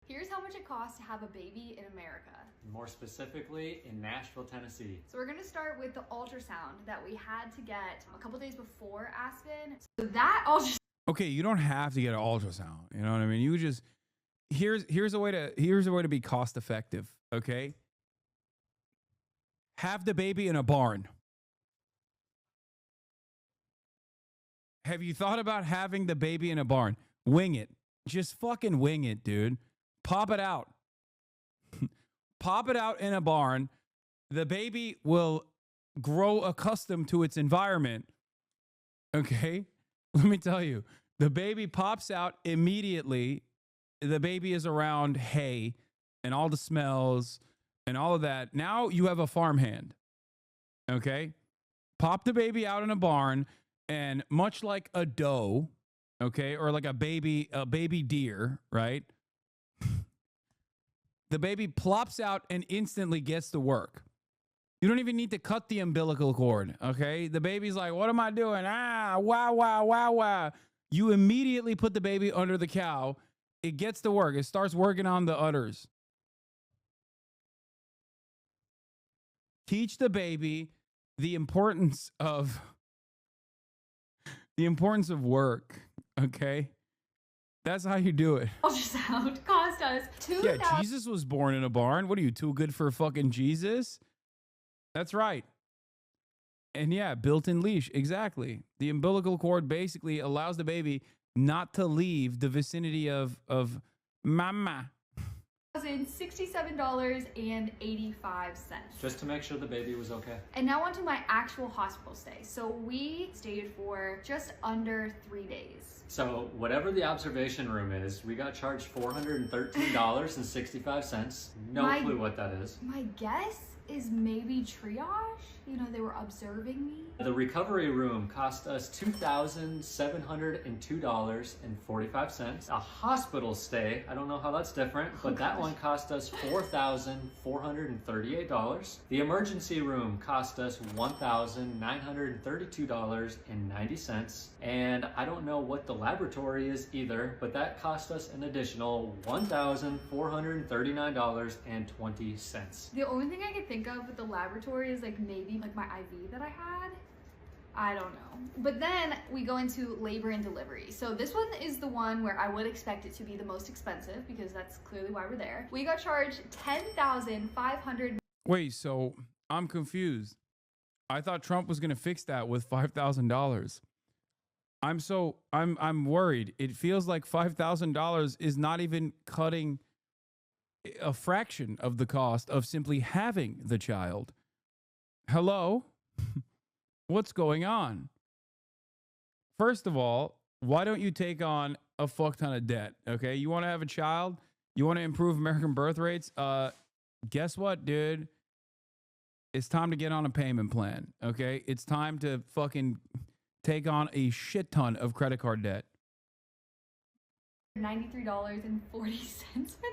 Here's how much it costs to have a baby in America. More specifically, in Nashville, Tennessee. So we're gonna start with the ultrasound that we had to get a couple days before Aspen. So that ultrasound. Okay, you don't have to get an ultrasound. You know what I mean? You just here's a way to be cost effective. Okay, have the baby in a barn. Have you thought about having the baby in a barn? Wing it. Just fucking wing it, dude. Pop it out. Pop it out in a barn. The baby will grow accustomed to its environment. Okay? Let me tell you. The baby pops out immediately. The baby is around hay and all the smells and all of that. Now you have a farmhand. Okay? Pop the baby out in a barn, and much like a doe, okay, or like a baby deer, right? The baby plops out and instantly gets to work. You don't even need to cut the umbilical cord, okay? The baby's like, what am I doing? Ah, wow, wow, wow, wow. You immediately put the baby under the cow. It gets to work. It starts working on the udders. Teach the baby the importance of work, okay? That's how you do it. Ultrasound cost us $2,000. Yeah, Jesus was born in a barn. What are you, too good for fucking Jesus? That's right. And yeah, built-in leash, exactly. The umbilical cord basically allows the baby not to leave the vicinity of mama. $67.85. Just to make sure the baby was okay. And now on to my actual hospital stay. So we stayed for just under 3 days. So whatever the observation room is, we got charged $413.65. No clue what that is. My guess is maybe triage. You know, they were observing me. The recovery room cost us $2,702.45. A hospital stay, I don't know how that's different, but that one cost us $4,438. The emergency room cost us $1,932.90. And I don't know what the laboratory is either, but that cost us an additional $1,439.20. The only thing I could think of with the laboratory is like maybe like my IV that I had. I don't know. But then we go into labor and delivery. So this one is the one where I would expect it to be the most expensive because that's clearly why we're there. We got charged $10,500. Wait, so I'm confused. I thought Trump was going to fix that with $5,000. I'm worried. It feels like $5,000 is not even cutting a fraction of the cost of simply having the child. Hello? What's going on? First of all, why don't you take on a fuck ton of debt? Okay, you want to have a child? You want to improve American birth rates? Guess what, dude? It's time to get on a payment plan. Okay, it's time to fucking take on a shit ton of credit card debt. $93.40 for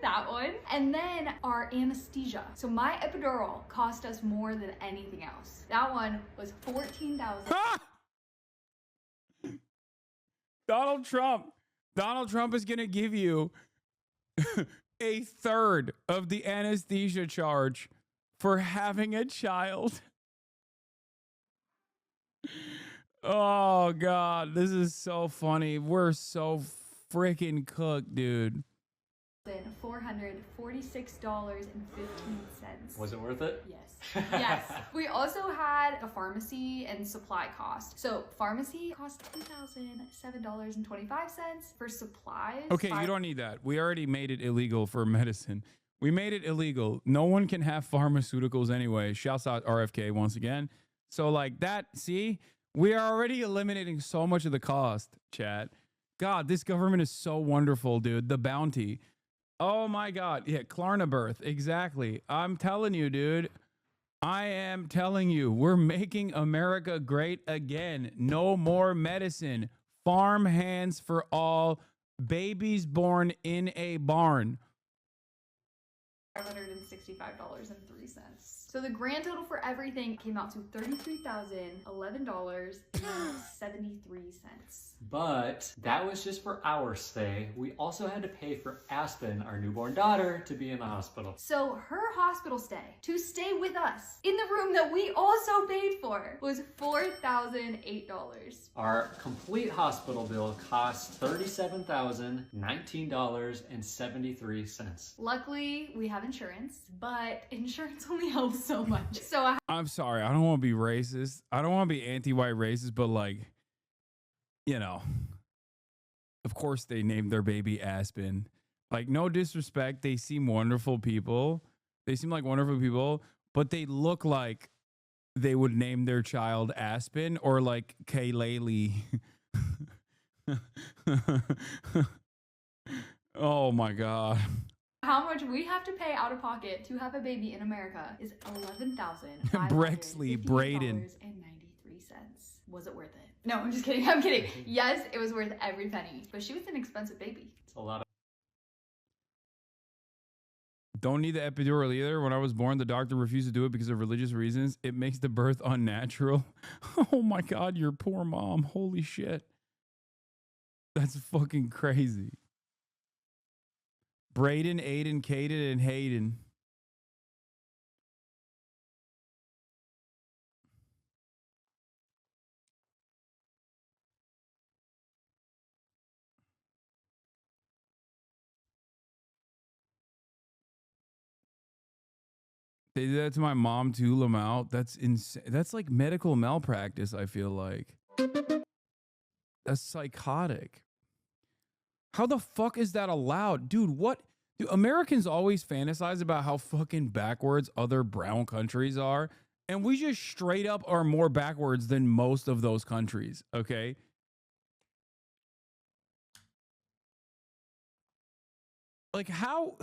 that one. And then our anesthesia. So my epidural cost us more than anything else. That one was $14,000. Donald Trump is going to give you a third of the anesthesia charge for having a child. Oh, God, this is so funny. We're so freaking cooked, dude. $446.15. Was it worth it? Yes. Yes. We also had a pharmacy and supply cost. So pharmacy cost $2,007.25 for supplies. Okay, you don't need that. We already made it illegal for medicine. We made it illegal. No one can have pharmaceuticals anyway. Shouts out RFK once again. So like that, see, we are already eliminating so much of the cost, chat. God, this government is so wonderful, dude. The bounty. Oh my God. Yeah, Klarna birth. Exactly. I'm telling you, dude. I am telling you, we're making America great again. No more medicine. Farm hands for all. Babies born in a barn. $565.03. So the grand total for everything came out to $33,011.73. But that was just for our stay. We also had to pay for Aspen, our newborn daughter, to be in the hospital. So her hospital stay, to stay with us in the room that we also paid for, was $4,008. Our complete hospital bill cost $37,019.73. Luckily, we have insurance, but insurance only helps so much. So I'm sorry, I don't want to be racist. I don't want to be anti-white racist, but like, you know, of course they named their baby Aspen. Like, no disrespect, they seem wonderful people. They seem like wonderful people, but they look like they would name their child Aspen or like Kaylali. Oh my God. how much we have to pay out of pocket to have a baby in America is Brexley, Braden. $11,550.93. Was it worth it? No, I'm just kidding. I'm kidding. Yes, it was worth every penny, but she was an expensive baby. It's a lot of Don't need the epidural either. When I was born, the doctor refused to do it because of religious reasons. It makes the birth unnatural. Oh my God, your poor mom. Holy shit. That's fucking crazy. Braden, Aiden, Caden, and Hayden. They did that to my mom too, Lamau. That's insane. That's like medical malpractice, I feel like. That's psychotic. How the fuck is that allowed? Dude, what? Do Americans always fantasize about how fucking backwards other brown countries are? And we just straight up are more backwards than most of those countries, okay? Like, how...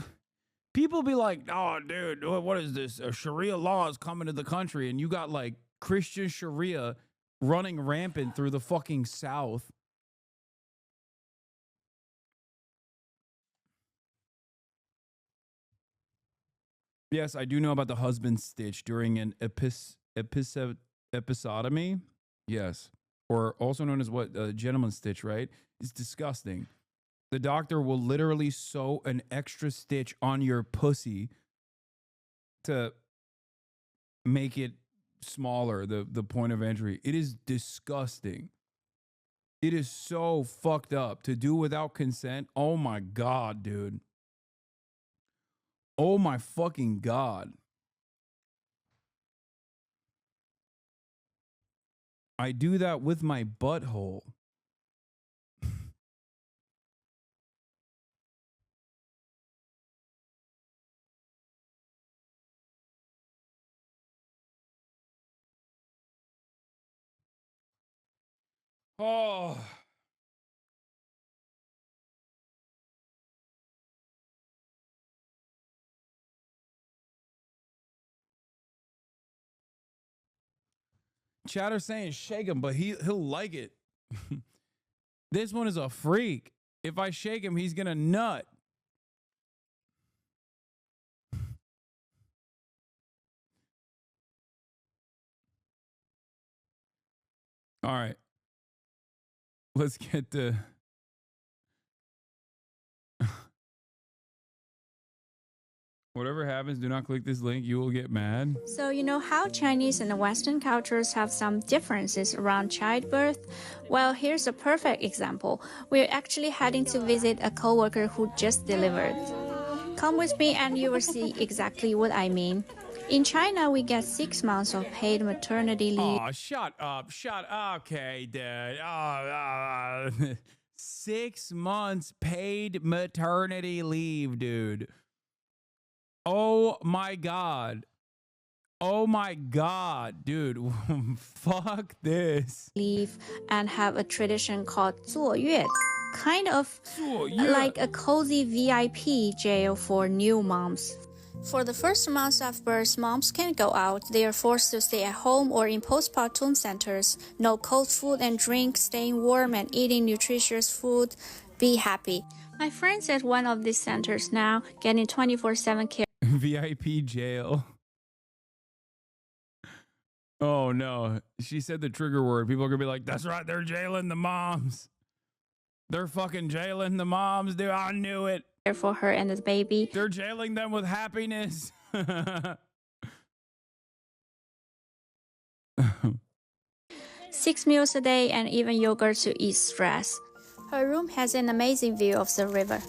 People be like, oh, dude, what is this? Sharia law is coming to the country, and you got like Christian Sharia running rampant through the fucking South. Yes, I do know about the husband stitch during an episotomy. Yes. Or also known as what? Gentleman stitch, right? It's disgusting. The doctor will literally sew an extra stitch on your pussy to make it smaller, the point of entry. It is disgusting. It is so fucked up to do without consent. Oh my God, dude. Oh my fucking God. I do that with my butthole. Oh. Chatter saying shake him, but he'll like it. This one is a freak. If I shake him, he's gonna nut. All right. Let's get to... Whatever happens, do not click this link. You will get mad. So you know how Chinese and Western cultures have some differences around childbirth? Well, here's a perfect example. We're actually heading to visit a coworker who just delivered. Come with me and you will see exactly what I mean. In China, we get 6 months of paid maternity leave. Oh, shut up. Shut up. Okay, dude. 6 months paid maternity leave, dude. Oh my God. Oh my God, dude. Fuck this. Leave and have a tradition called 坐月, kind of like a cozy VIP jail for new moms. For the first months of birth, moms can't go out. They are forced to stay at home or in postpartum centers. No cold food and drink, staying warm and eating nutritious food. Be happy. My friend's at one of these centers now, getting 24/7 care. VIP jail. Oh no. She said the trigger word. People are gonna be like, that's right, they're jailing the moms. They're fucking jailing the moms, dude. I knew it. For her and the baby. They're jailing them with happiness. 6 meals a day and even yogurt to ease stress. Her room has an amazing view of the river.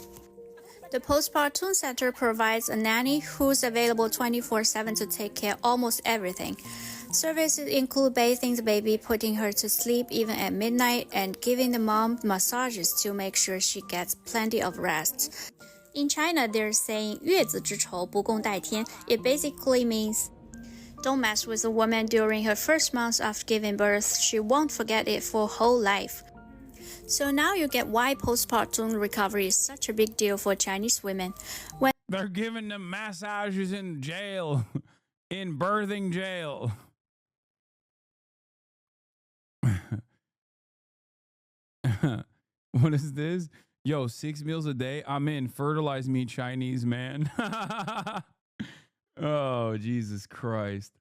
The postpartum center provides a nanny who's available 24/7 to take care of almost everything. Services include bathing the baby, putting her to sleep even at midnight, and giving the mom massages to make sure she gets plenty of rest. In China, they're saying 月子之仇不共戴天. It basically means don't mess with a woman during her first months after giving birth. She won't forget it for her whole life. So now you get why postpartum recovery is such a big deal for Chinese women. When they're giving them massages in jail, in birthing jail. What is this? Yo, 6 meals a day. I'm in. Fertilize me, Chinese man. Oh, Jesus Christ.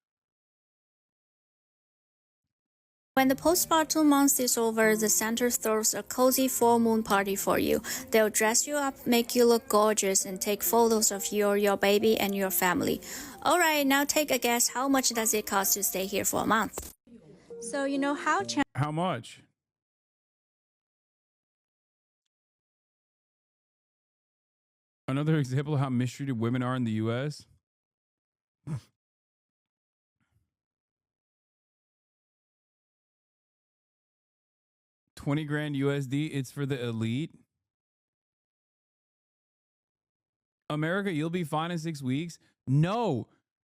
When the postpartum month is over, the center throws a cozy full moon party for you. They'll dress you up, make you look gorgeous, and take photos of your baby and your family. All right, now take a guess. How much does it cost to stay here for a month? So you know how much? Another example of how mistreated women are in the US. $20,000 USD. It's for the elite. America, you'll be fine in 6 weeks. No,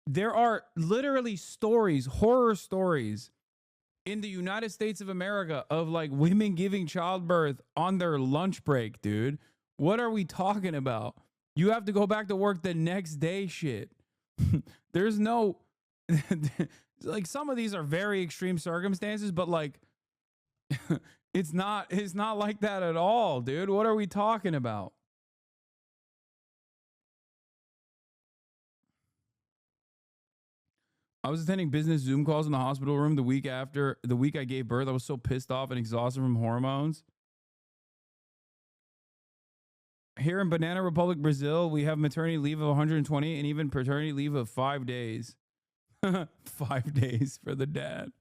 there are literally stories, horror stories in the United States of America of like women giving childbirth on their lunch break, dude. What are we talking about? You have to go back to work the next day, shit. There's no, like some of these are very extreme circumstances, but like, it's not like that at all, dude. What are we talking about? I was attending business Zoom calls in the hospital room the week I gave birth. I was so pissed off and exhausted from hormones. Here in Banana Republic, Brazil, we have maternity leave of 120 and even paternity leave of 5 days. 5 days for the dad.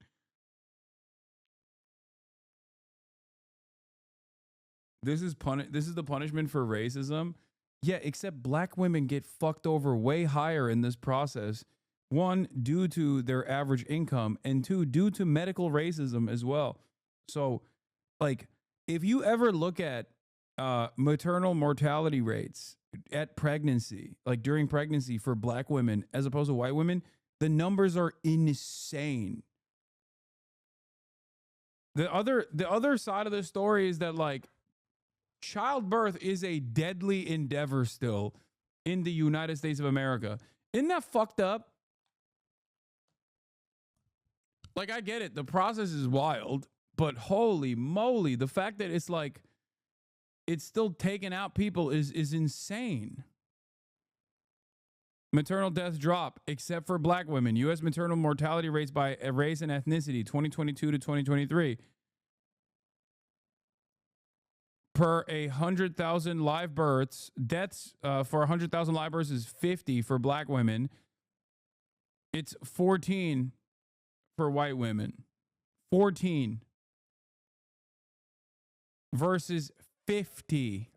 This is the punishment for racism. Yeah, except black women get fucked over way higher in this process. One, due to their average income, and two, due to medical racism as well. So, like, if you ever look at maternal mortality rates at pregnancy, like during pregnancy for black women as opposed to white women, the numbers are insane. The other side of the story is that like childbirth is a deadly endeavor still in the United States of America. Isn't that fucked up? Like, I get it. The process is wild, but holy moly, the fact that it's like it's still taking out people is insane. Maternal deaths drop, except for black women. U.S. maternal mortality rates by race and ethnicity, 2022 to 2023. Per 100,000 live births, deaths for 100,000 live births is 50 for black women. It's 14 for white women. 14 versus 50.